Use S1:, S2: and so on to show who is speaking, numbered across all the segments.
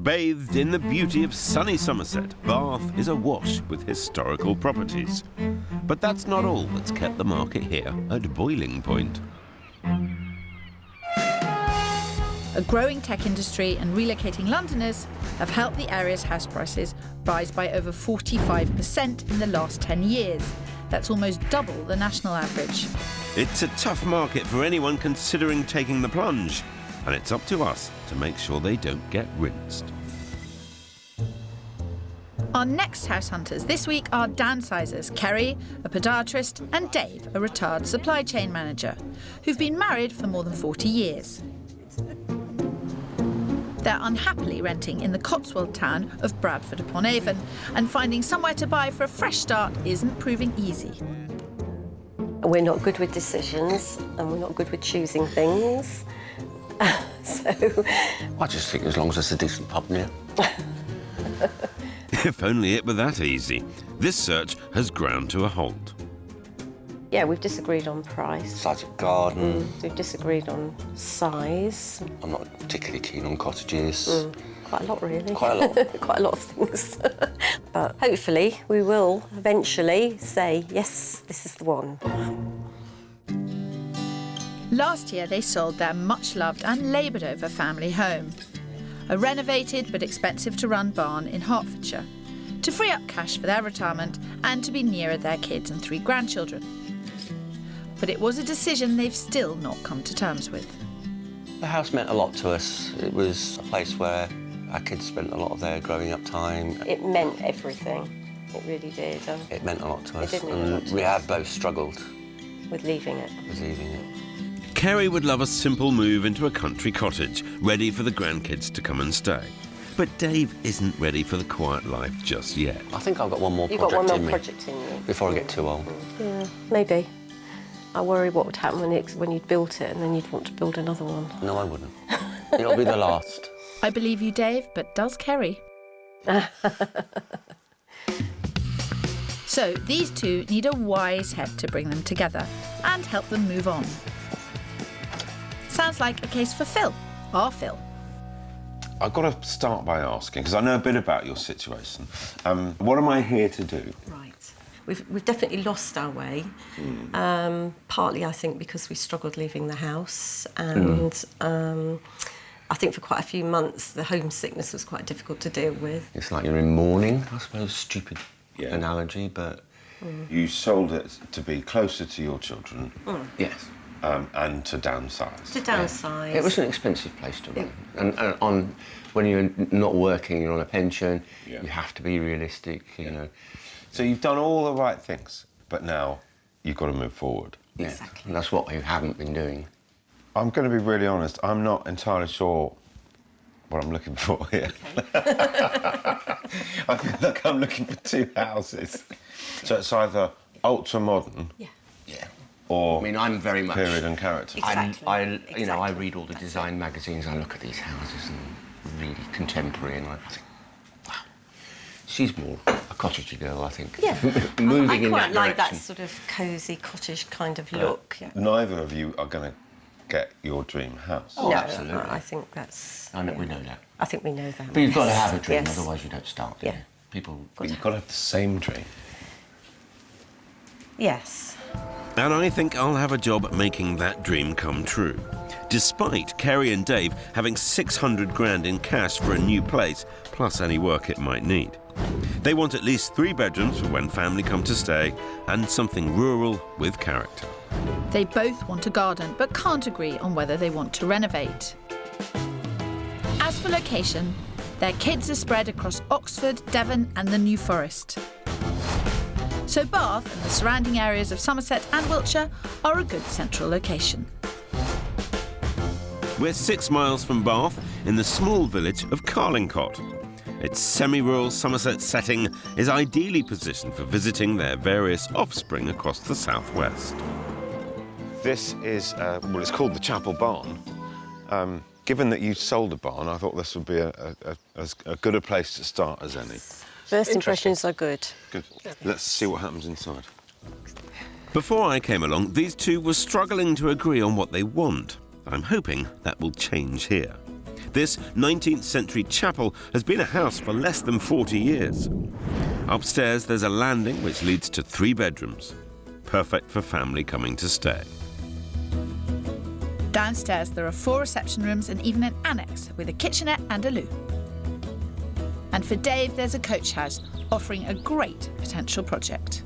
S1: Bathed in the beauty of sunny Somerset, Bath is awash with historical properties. But that's not all that's kept the market here at boiling point.
S2: A growing tech industry and relocating Londoners have helped the area's house prices rise by over 45% in the last 10 years. That's almost double the national average.
S1: It's a tough market for anyone considering taking the plunge, and it's up to us to make sure they don't get rinsed.
S2: Our next house hunters this week are downsizers, Kerry, a podiatrist, and Dave, a retired supply chain manager, who've been married for more than 40 years. They're unhappily renting in the Cotswold town of Bradford-upon-Avon, and finding somewhere to buy for a fresh start isn't proving easy.
S3: We're not good with decisions, and we're not good with choosing things. So
S4: I just think as long as it's a decent pub near.
S1: If only it were that easy. This search has ground to a halt.
S3: yeah, we've disagreed on price.
S4: Size of garden.
S3: We've disagreed on size.
S4: I'm not particularly keen on cottages.
S3: Quite a lot, really.
S4: Quite a lot.
S3: Quite a lot of things. But hopefully we will eventually say, yes, this is the one.
S2: Last year they sold their much-loved and laboured-over family home, a renovated but expensive-to-run barn in Hertfordshire, to free up cash for their retirement and to be nearer their kids and 3 grandchildren. But it was a decision they've still not come to terms with.
S4: The house meant a lot to us. It was a place where our kids spent a lot of their growing up time.
S3: It meant everything. It really did.
S4: It meant a lot to us.
S3: It did mean a lot to
S4: we
S3: us.
S4: had both struggled
S3: With leaving it.
S4: with leaving it.
S1: Kerry would love a simple move into a country cottage, ready for the grandkids to come and stay. But Dave isn't ready for the quiet life just yet.
S4: I think I've got one more
S3: You've
S4: project
S3: got one
S4: in
S3: more
S4: me
S3: project in you.
S4: before I get too old.
S3: Yeah, maybe. I worry what would happen when you'd built it and then you'd want to build another one.
S4: No, I wouldn't. It'll be the last.
S2: I believe you, Dave, but does Kerry? So these two need a wise head to bring them together and help them move on. Sounds like a case for Phil, our Phil.
S5: I've got to start by asking, because I know a bit about your situation. What am I here to do?
S3: Right. We've definitely lost our way. Partly, I think, because we struggled leaving the house, and I think for quite a few months the homesickness was quite difficult to deal with.
S4: It's like you're in mourning, I suppose. Stupid analogy, but...
S5: You sold it to be closer to your children.
S4: Yes.
S5: And to downsize.
S3: To downsize.
S4: It was an expensive place to run. And when you're not working, you're on a pension, you have to be realistic, you know.
S5: So you've done all the right things, but now you've got to move forward.
S4: Yeah,
S3: Exactly.
S4: and that's what you haven't been doing.
S5: I'm going to be really honest, I'm not entirely sure what I'm looking for here. I feel like I'm looking for 2 houses. So it's either ultra-modern or
S4: I mean, I'm very much...
S5: period and character.
S3: Exactly.
S4: You know, I read all the design magazines, I look at these houses and really contemporary, and I think, wow, she's more a cottagey girl, I think.
S3: Yeah.
S4: Moving
S3: I
S4: in
S3: quite
S4: that
S3: like
S4: direction.
S3: that sort of cosy cottage kind of look. Yeah.
S5: Neither of you are going to get your dream house.
S4: Oh,
S3: No,
S4: absolutely.
S3: I think that's...
S4: I know, we know that.
S3: I think we know that.
S4: But you've got to have a dream,
S3: Yes.
S4: otherwise you don't start, do you?
S3: Yeah.
S4: People...
S5: But you've got to have the same dream.
S3: Yes.
S1: And I think I'll have a job making that dream come true. Despite Kerry and Dave having 600 grand in cash for a new place, plus any work it might need. They want at least 3 bedrooms for when family come to stay, and something rural with character.
S2: They both want a garden, but can't agree on whether they want to renovate. As for location, their kids are spread across Oxford, Devon and the New Forest. So Bath and the surrounding areas of Somerset and Wiltshire are a good central location.
S1: We're 6 miles from Bath in the small village of Carlingcott. Its semi-rural Somerset setting is ideally positioned for visiting their various offspring across the southwest.
S5: This is, well, it's called the Chapel Barn. Given that you sold a barn, I thought this would be as good a place to start as any.
S3: First impressions are good.
S5: Good. Let's see what happens inside.
S1: Before I came along, these two were struggling to agree on what they want. I'm hoping that will change here. This 19th century chapel has been a house for less than 40 years. Upstairs there's a landing which leads to 3 bedrooms. Perfect for family coming to stay.
S2: Downstairs there are 4 reception rooms and even an annex with a kitchenette and a loo. And for Dave there's a coach house offering a great potential project.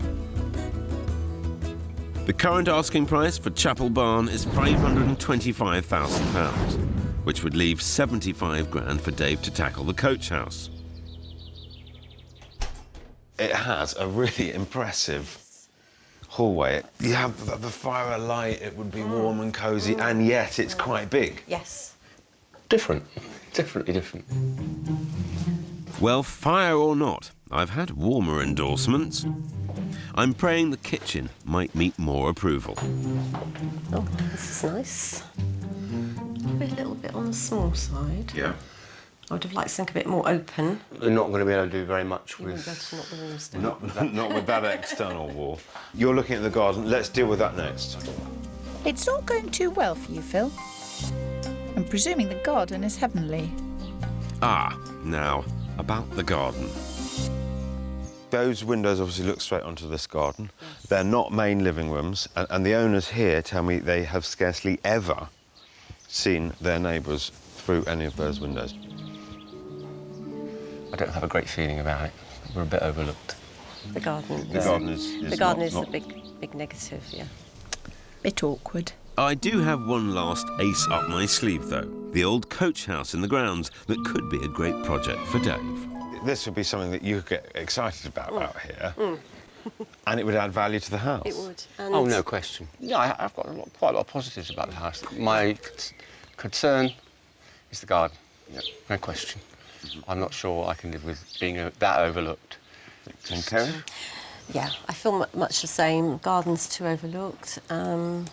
S1: The current asking price for Chapel Barn is £525,000, which would leave 75 grand for Dave to tackle the coach house.
S5: It has a really impressive hallway. You have the fire light, it would be warm and cosy, and yet it's quite big.
S3: Yes.
S4: Different. Definitely different.
S1: Well, fire or not, I've had warmer endorsements. I'm praying the kitchen might meet more approval.
S3: Oh, this is nice. Probably a little bit on the small side.
S5: Yeah.
S3: I would have liked something a bit more open.
S4: We're not going to be able to do very much
S3: You wouldn't be able to knock the walls down.
S5: Not with that external wall. You're looking at the garden. Let's deal with that next.
S2: It's not going too well for you, Phil. I'm presuming the garden is heavenly.
S1: Ah, now, about the garden.
S5: Those windows obviously look straight onto this garden. Yes. They're not main living rooms, and the owners here tell me they have scarcely ever seen their neighbours through any of those windows.
S4: I don't have a great feeling about it. We're a bit overlooked.
S3: The garden.
S5: The garden is
S3: a big negative, yeah.
S2: Bit awkward.
S1: I do have one last ace up my sleeve, though. The old coach house in the grounds that could be a great project for Dave.
S5: This would be something that you could get excited about out here, and it would add value to the house.
S3: It would. And
S4: Oh, no question. Yeah, I've got quite a lot of positives about the house. My concern is the garden. Yeah, no question. I'm not sure I can live with being that overlooked.
S5: And Kerry?
S3: Yeah, I feel much the same. Garden's too overlooked. I'm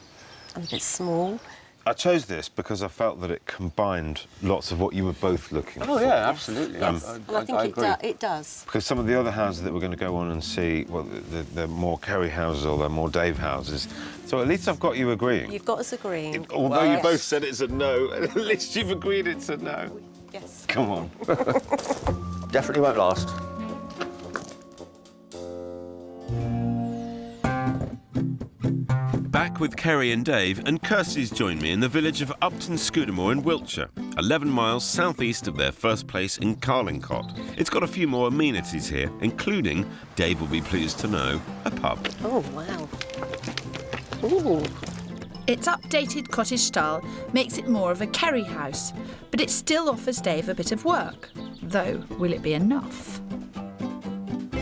S3: a bit small.
S5: I chose this because I felt that it combined lots of what you were both looking for.
S4: Oh, yeah, absolutely.
S3: Yes. And I think
S4: agree.
S3: it does.
S5: Because some of the other houses that we're going to go on and see, well, they're more Kerry houses or they're more Dave houses. So at least I've got you agreeing.
S3: You've got us agreeing.
S5: Although you both said it's a no, at least you've agreed it's a no.
S3: Yes.
S5: Come on.
S4: Definitely won't last.
S1: Back with Kerry and Dave, and Kirstie's joined me in the village of Upton Scudamore in Wiltshire, 11 miles southeast of their first place in Carlingcott. It's got a few more amenities here, including, Dave will be pleased to know, a pub.
S3: Oh, wow. Ooh.
S2: Its updated cottage style makes it more of a Kerry house, but it still offers Dave a bit of work. Though, will it be enough?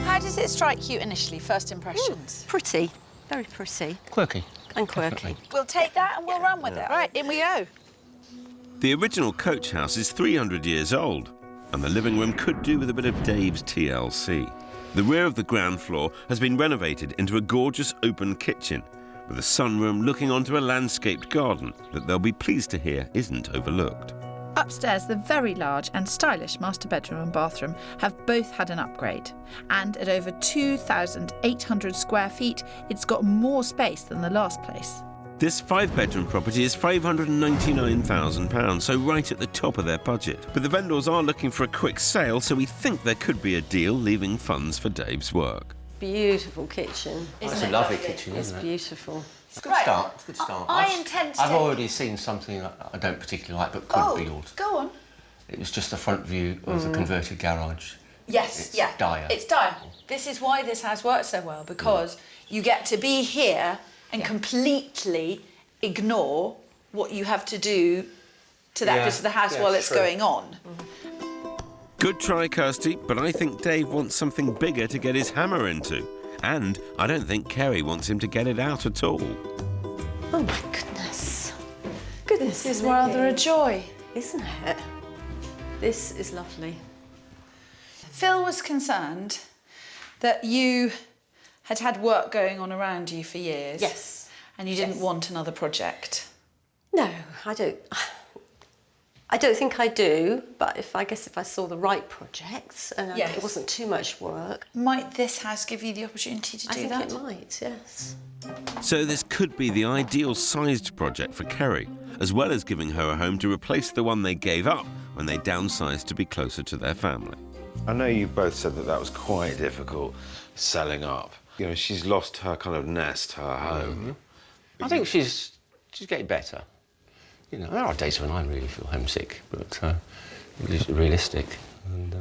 S2: How does it strike you initially, first impressions?
S3: Pretty. Very pretty.
S4: Quirky.
S3: And quirky.
S4: Definitely.
S2: We'll take that and we'll run with it. Right, in we go.
S1: The original coach house is 300 years old, and the living room could do with a bit of Dave's TLC. The rear of the ground floor has been renovated into a gorgeous open kitchen, with a sunroom looking onto a landscaped garden that they'll be pleased to hear isn't overlooked.
S2: Upstairs, the very large and stylish master bedroom and bathroom have both had an upgrade. And at over 2,800 square feet, it's got more space than the last place.
S1: This 5-bedroom property is £599,000, so right at the top of their budget. But the vendors are looking for a quick sale, so we think there could be a deal, leaving funds for Dave's work.
S3: Beautiful kitchen.
S4: It's a lovely kitchen,
S3: It's
S4: isn't it?
S3: beautiful.
S4: It's a good start. It's a good start.
S2: I intend to
S4: I've
S2: take-
S4: already seen something that I don't particularly like, but could be yours.
S2: Go on.
S4: It was just the front view of the converted garage.
S2: Yes,
S4: It's
S2: yeah.
S4: dire.
S2: It's dire. This is why this house works so well, because you get to be here and completely ignore what you have to do to that bit of the house while it's going on.
S1: Good try, Kirstie, but I think Dave wants something bigger to get his hammer into. And I don't think Kerry wants him to get it out at all.
S3: Oh, my goodness. Goodness,
S2: This is rather a joy.
S3: Isn't it? This is lovely.
S2: Phil was concerned that you had had work going on around you for years.
S3: Yes.
S2: And you didn't want another project.
S3: No, I don't think I do, but if I saw the right projects and it wasn't too much work.
S2: Might this house give you the opportunity to do that?
S3: I think it might, yes.
S1: So this could be the ideal sized project for Kerry, as well as giving her a home to replace the one they gave up when they downsized to be closer to their family.
S5: I know you both said that that was quite difficult, selling up. You know, she's lost her kind of nest, her home.
S4: I think she's getting better. You know, there are days when I really feel homesick, but it's realistic. And,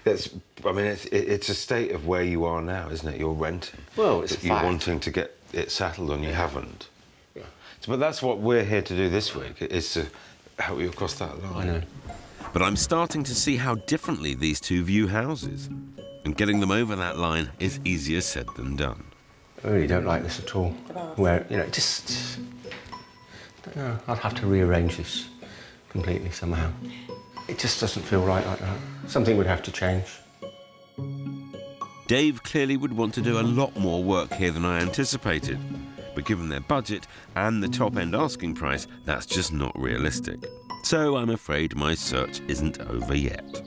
S5: I mean, it's a state of where you are now, isn't it? You're renting.
S4: Well, it's a
S5: You're
S4: fact.
S5: wanting to get it settled and you haven't.
S4: Yeah.
S5: But that's what we're here to do this week, is to help you across that line.
S4: I know.
S1: But I'm starting to see how differently these two view houses. And getting them over that line is easier said than done.
S4: I really don't like this at all. Where, you know, just... I don't know, I'd have to rearrange this completely somehow. It just doesn't feel right like that. Something would have to change.
S1: Dave clearly would want to do a lot more work here than I anticipated. But given their budget and the top-end asking price, that's just not realistic. So I'm afraid my search isn't over yet.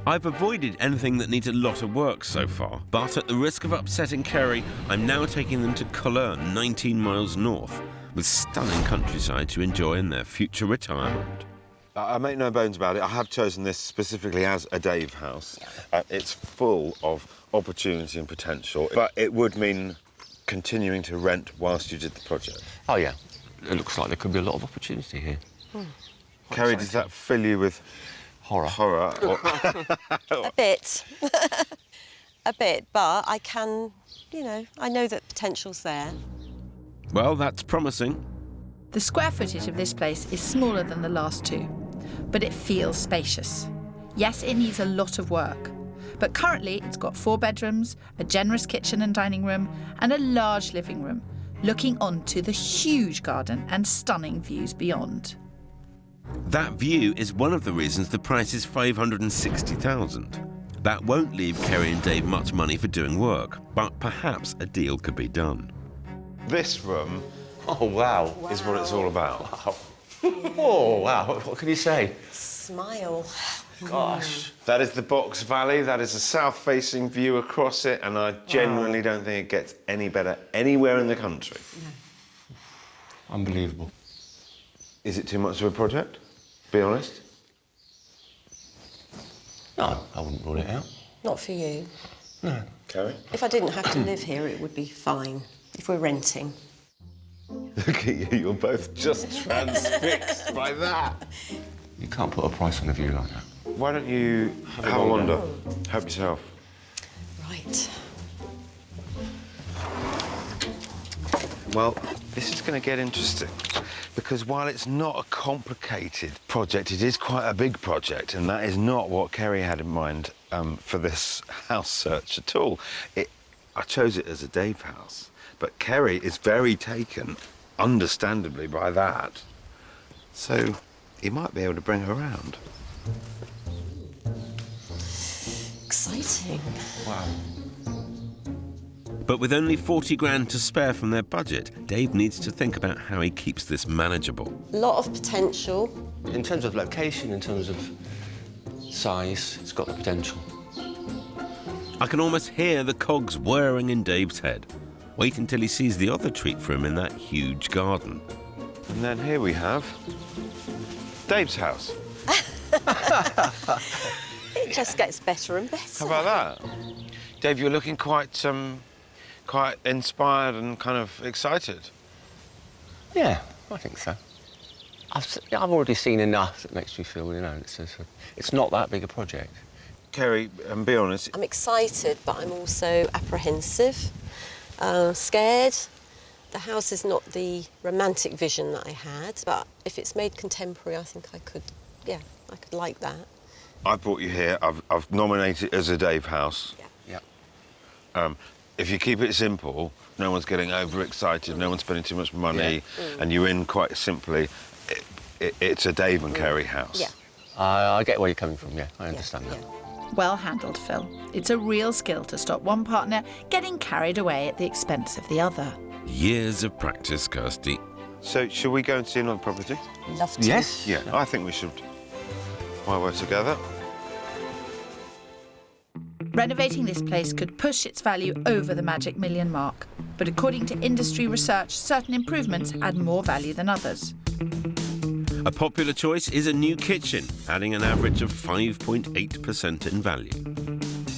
S1: I've avoided anything that needs a lot of work so far, but at the risk of upsetting Kerry, I'm now taking them to Cologne, 19 miles north, with stunning countryside to enjoy in their future retirement.
S5: I make no bones about it. I have chosen this specifically as a Dave house. It's full of opportunity and potential, but it would mean continuing to rent whilst you did the project.
S4: Oh, yeah. It looks like there could be a lot of opportunity here.
S5: Kerry, does that fill you with horror?
S3: A bit. A bit, but I can, you know, I know that potential's there.
S1: Well, that's promising.
S2: The square footage of this place is smaller than the last two, but it feels spacious. Yes, it needs a lot of work, but currently it's got 4 bedrooms, a generous kitchen and dining room, and a large living room, looking onto the huge garden and stunning views beyond.
S1: That view is one of the reasons the price is $560,000. That won't leave Kerry and Dave much money for doing work, but perhaps a deal could be done.
S5: This room
S4: Oh, wow.
S5: is what it's all about.
S4: Wow. Oh, wow. What can you say?
S3: Smile.
S4: Gosh.
S5: That is the Box Valley. That is a south-facing view across it, and I genuinely don't think it gets any better anywhere in the country.
S4: Unbelievable.
S5: Is it too much of a project? Be honest.
S4: No, I wouldn't rule it out.
S3: Not for you.
S4: No.
S5: Kerry?
S3: If I didn't have to live here, it would be fine. If we're renting.
S5: Look at you, you're both just transfixed by that.
S4: You can't put a price on a view like that.
S5: Why don't you have a wander? Help yourself.
S3: Right.
S5: Well, this is going to get interesting, because while it's not a complicated project, it is quite a big project, and that is not what Kerry had in mind for this house search at all. I chose it as a Dave house, but Kerry is very taken, understandably, by that. So he might be able to bring her around.
S3: Exciting.
S4: Wow.
S1: But with only 40 grand to spare from their budget, Dave needs to think about how he keeps this manageable.
S3: A lot of potential.
S4: In terms of location, in terms of size, it's got the potential.
S1: I can almost hear the cogs whirring in Dave's head. Wait until he sees the other treat for him in that huge garden.
S5: And then here we have Dave's house.
S3: It just gets better and better.
S5: How about that? Dave, you're looking quite inspired and kind of excited.
S4: Yeah, I think so. I've already seen enough that makes me feel, you know, it's not that big a project.
S5: Kerry, be honest.
S3: I'm excited, but I'm also apprehensive, scared. The house is not the romantic vision that I had, but if it's made contemporary, I think I could like that.
S5: I brought you here. I've nominated it as a Dave house.
S4: Yeah.
S5: If you keep it simple, no one's getting overexcited, no one's spending too much money, and you're in quite simply, it's a Dave and Kerry house.
S3: Yeah.
S4: I get where you're coming from, yeah, I understand that.
S2: Well handled, Phil. It's a real skill to stop one partner getting carried away at the expense of the other.
S1: Years of practice, Kirstie.
S5: So, shall we go and see another property?
S3: Love to.
S4: Yes?
S5: Yeah, I think we should. While we're together.
S2: Renovating this place could push its value over the magic million mark, but according to industry research, certain improvements add more value than others.
S1: A popular choice is a new kitchen, adding an average of 5.8% in value.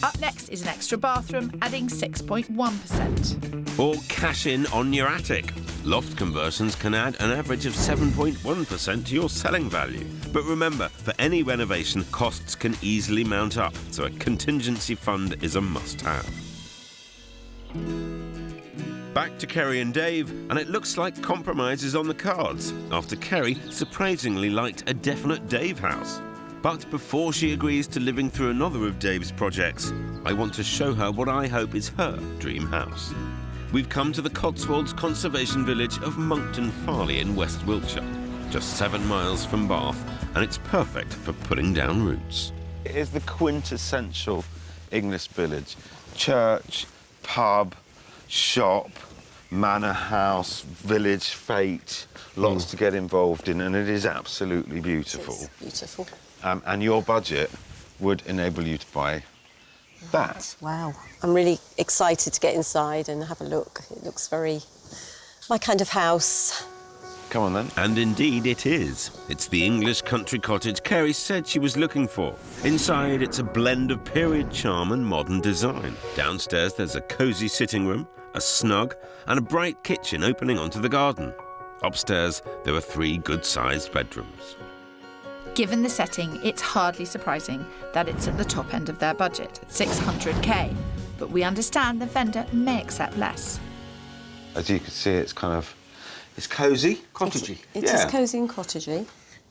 S2: Up next is an extra bathroom, adding 6.1%.
S1: Or cash in on your attic. Loft conversions can add an average of 7.1% to your selling value. But remember, for any renovation, costs can easily mount up, so a contingency fund is a must-have. Back to Kerry and Dave, and it looks like compromise is on the cards, after Kerry surprisingly liked a definite Dave house. But before she agrees to living through another of Dave's projects, I want to show her what I hope is her dream house. We've come to the Cotswolds conservation village of Monkton Farley in West Wiltshire, just 7 miles from Bath, and it's perfect for putting down roots.
S5: It is the quintessential English village. Church, pub, shop, manor house, village fete, lots to get involved in, and it is absolutely beautiful.
S3: It's beautiful.
S5: And your budget would enable you to buy that.
S3: Wow. I'm really excited to get inside and have a look. It looks very my kind of house.
S5: Come on then.
S1: And indeed it is. It's the English country cottage Kerry said she was looking for. Inside, it's a blend of period charm and modern design. Downstairs, there's a cosy sitting room, a snug, and a bright kitchen opening onto the garden. Upstairs, there are 3 good-sized bedrooms.
S2: Given the setting, it's hardly surprising that it's at the top end of their budget, at 600k. But we understand the vendor may accept less.
S5: As you can see, it's kind of, it's cosy.
S4: Cottagey.
S3: It is cosy and cottagey.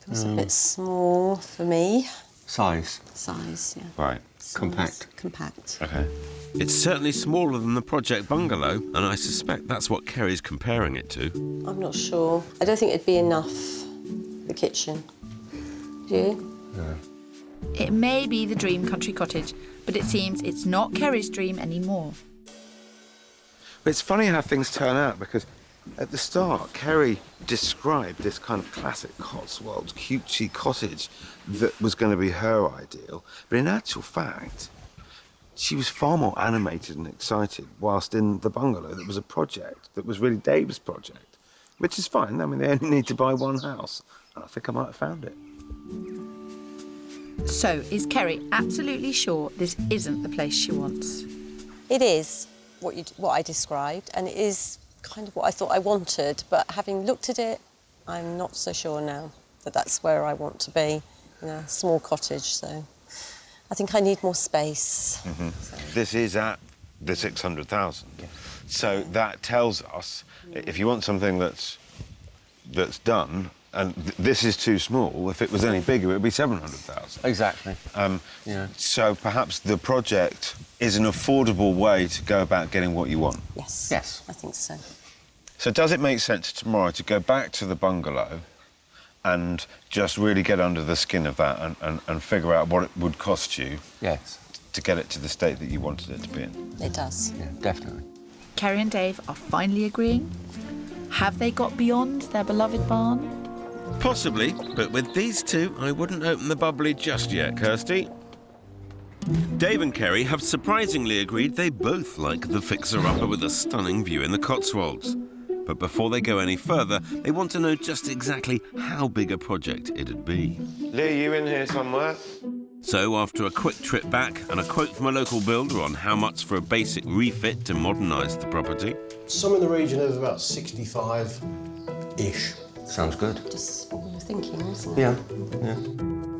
S3: Feels a bit small for me.
S4: Size.
S3: Size, yeah.
S5: Right.
S3: Size,
S4: Compact.
S3: Compact.
S5: Okay.
S1: It's certainly smaller than the project bungalow, and I suspect that's what Kerry's comparing it to.
S3: I'm not sure. I don't think it'd be enough, the kitchen. Do you?
S4: No.
S2: It may be the dream country cottage, but it seems it's not Kerry's dream anymore.
S5: It's funny how things turn out, because at the start, Kerry described this kind of classic Cotswolds cutesy cottage that was going to be her ideal. But in actual fact, she was far more animated and excited whilst in the bungalow that was a project that was really Dave's project, which is fine. I mean, they only need to buy one house, and I think I might have found it.
S2: So, is Kerry absolutely sure this isn't the place she wants?
S3: It is what I described, and it is kind of what I thought I wanted, but having looked at it, I'm not so sure now that that's where I want to be, in a small cottage, so I think I need more space.
S5: Mm-hmm. So. This is at the 600,000. Yeah. So that tells us, if you want something that's done, and this is too small, if it was any bigger, it would be 700,000.
S4: Exactly. Yeah.
S5: So perhaps the project is an affordable way to go about getting what you want.
S3: Yes.
S4: Yes.
S3: I think so.
S5: So does it make sense tomorrow to go back to the bungalow and just really get under the skin of that and figure out what it would cost you
S4: Yes.
S5: to get it to the state that you wanted it to be in?
S3: It does.
S4: Yeah, definitely.
S2: Kerry and Dave are finally agreeing. Have they got beyond their beloved barn?
S1: Possibly, but with these two, I wouldn't open the bubbly just yet, Kirstie. Dave and Kerry have surprisingly agreed they both like the fixer-upper with a stunning view in the Cotswolds. But before they go any further, they want to know just exactly how big a project it'd be.
S5: Lee, you in here somewhere?
S1: So, after a quick trip back and a quote from a local builder on how much for a basic refit to modernise the property...
S6: Some in the region of about 65-ish.
S4: Sounds good.
S3: Just what we were thinking, wasn't it?
S4: Yeah. Yeah.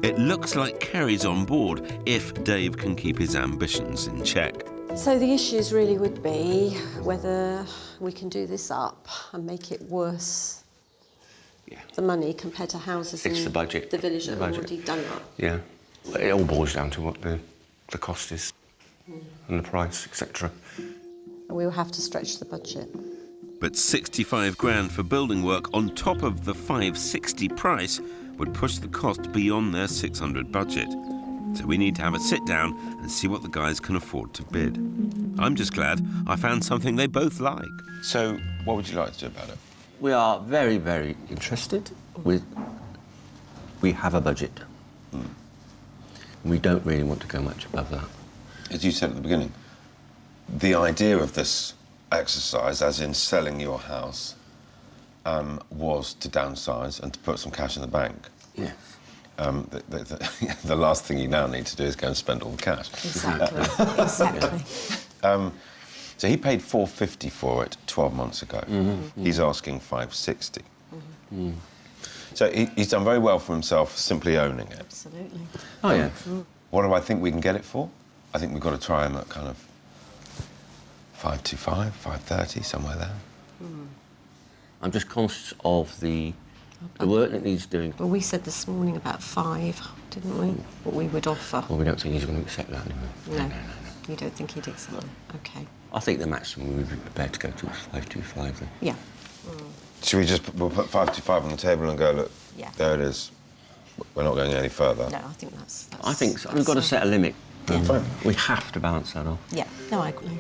S1: It looks like Kerry's on board if Dave can keep his ambitions in check.
S3: So the issues really would be whether we can do this up and make it worth the money compared to houses
S4: It's
S3: in
S4: the budget.
S3: the village
S4: The
S3: that are
S4: budget.
S3: already done up.
S4: Yeah. It all boils down to what the cost is and the price, etc.
S3: And we will have to stretch the budget.
S1: But 65 grand for building work on top of the 560 price would push the cost beyond their 600 budget. So we need to have a sit down and see what the guys can afford to bid. I'm just glad I found something they both like.
S5: So what would you like to do about it?
S4: We are very, very interested. We have a budget. We don't really want to go much above that.
S5: As you said at the beginning, the idea of this exercise, as in selling your house, was to downsize and to put some cash in the bank.
S4: Yeah.
S5: The last thing you now need to do is go and spend all the cash.
S3: Exactly. Exactly.
S5: So he paid $450 for it 12 months ago. He's asking $560. So he's done very well for himself simply owning it.
S3: Absolutely.
S4: Oh, yeah.
S5: What do I think we can get it for? I think we've got to try him at kind of 525, 530, somewhere there.
S4: I'm just conscious of the work that needs doing.
S3: Well, we said this morning about 5, didn't we? What we would offer.
S4: Well, we don't think he's going to accept that anyway.
S3: No. You don't think he'd accept it? OK.
S4: I think the maximum we would be prepared to go to is 525 then.
S3: Yeah.
S5: Should we just we'll put 525 on the table and go, look,
S3: Yeah.
S5: there it is. We're not going any further.
S3: No, I think that's
S4: I think so. We've got to set a limit.
S3: Yeah.
S5: Fine.
S4: We have to balance that off.
S3: Yeah. No, I agree.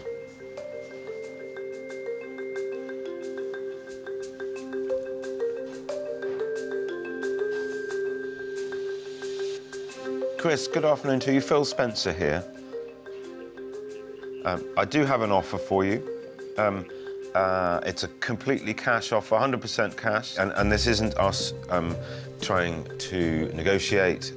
S5: Chris, good afternoon to you. Phil Spencer here. I do have an offer for you. It's a completely cash offer, 100% cash, and this isn't us trying to negotiate.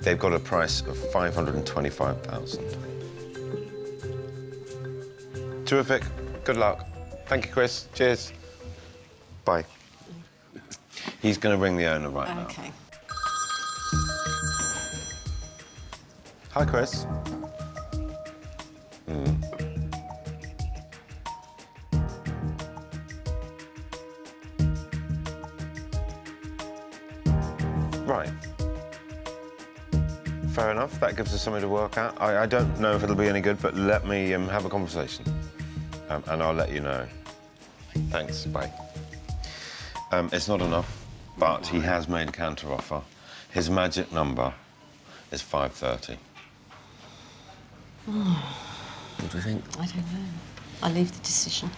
S5: They've got a price of $525,000. Terrific. Good luck. Thank you, Chris. Cheers. Bye. He's going to ring the owner right now.
S3: OK.
S5: Hi, Chris. Right. Fair enough. That gives us something to work at. I don't know if it'll be any good, but let me have a conversation, and I'll let you know. Thanks. Bye. It's not enough, but he has made a counter-offer. His magic number is 530.
S4: What do you think?
S3: I don't know. I leave the decision.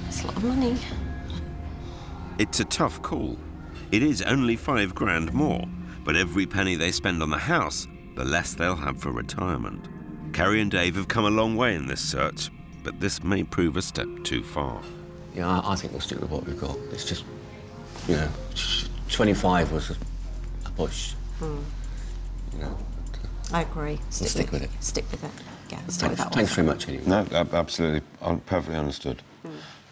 S3: It's a lot of money.
S1: It's a tough call. It is only $5,000 more, but every penny they spend on the house, the less they'll have for retirement. Carrie and Dave have come a long way in this search, but this may prove a step too far.
S4: Yeah, I think we'll stick with what we've got. It's just, you know, 25 was a push. You know,
S3: I agree.
S4: stick with it.
S3: Stick with it. Yeah, stick with that
S4: Thanks
S3: offer.
S4: very much, anyway.
S5: No, absolutely. Perfectly understood.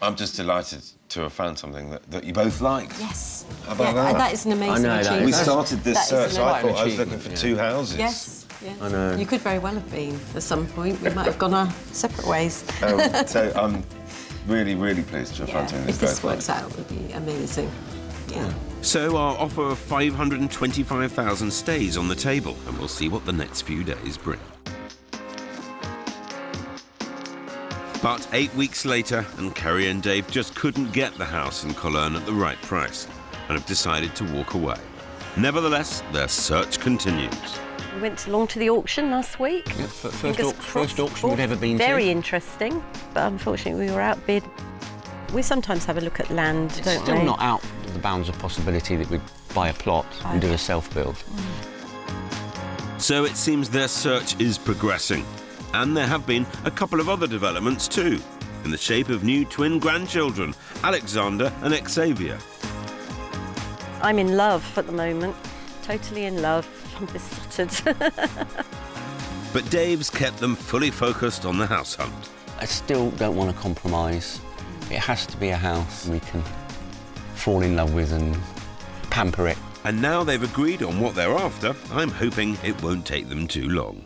S5: I'm just delighted to have found something that you both like.
S3: Yes.
S5: How about
S3: Yeah,
S5: that?
S3: that is an amazing
S4: I know, that
S3: achievement.
S5: We
S4: is-
S5: started this
S3: That is
S5: search,
S3: an
S5: I
S4: amazing
S5: thought I was looking
S4: achievement,
S5: for
S4: yeah.
S5: 2 houses.
S3: Yes. Yeah.
S4: I know.
S3: You could very well have been at some point. We might have gone our separate ways.
S5: So I'm really, really pleased to have found something
S3: If
S5: that
S3: this
S5: both
S3: works
S5: like.
S3: out, it would be amazing. Yeah.
S1: So our offer of $525,000 stays on the table, and we'll see what the next few days bring. But 8 weeks later, and Carrie and Dave just couldn't get the house in Cologne at the right price, and have decided to walk away. Nevertheless, their search continues.
S6: We went along to the auction last week.
S4: Yeah, first
S6: Fingers
S4: auction
S6: crossed.
S4: we've ever been to.
S6: Very interesting, but unfortunately we were outbid. We sometimes have a look at land,
S4: It's
S6: don't
S4: still
S6: we?
S4: not out of the bounds of possibility that we'd buy a plot and do a self-build.
S1: So it seems their search is progressing. And there have been a couple of other developments too, in the shape of new twin grandchildren, Alexander and Xavier.
S6: I'm in love at the moment, totally in love. I'm besotted.
S1: But Dave's kept them fully focused on the house hunt.
S4: I still don't want to compromise. It has to be a house we can fall in love with and pamper it.
S1: And now they've agreed on what they're after, I'm hoping it won't take them too long.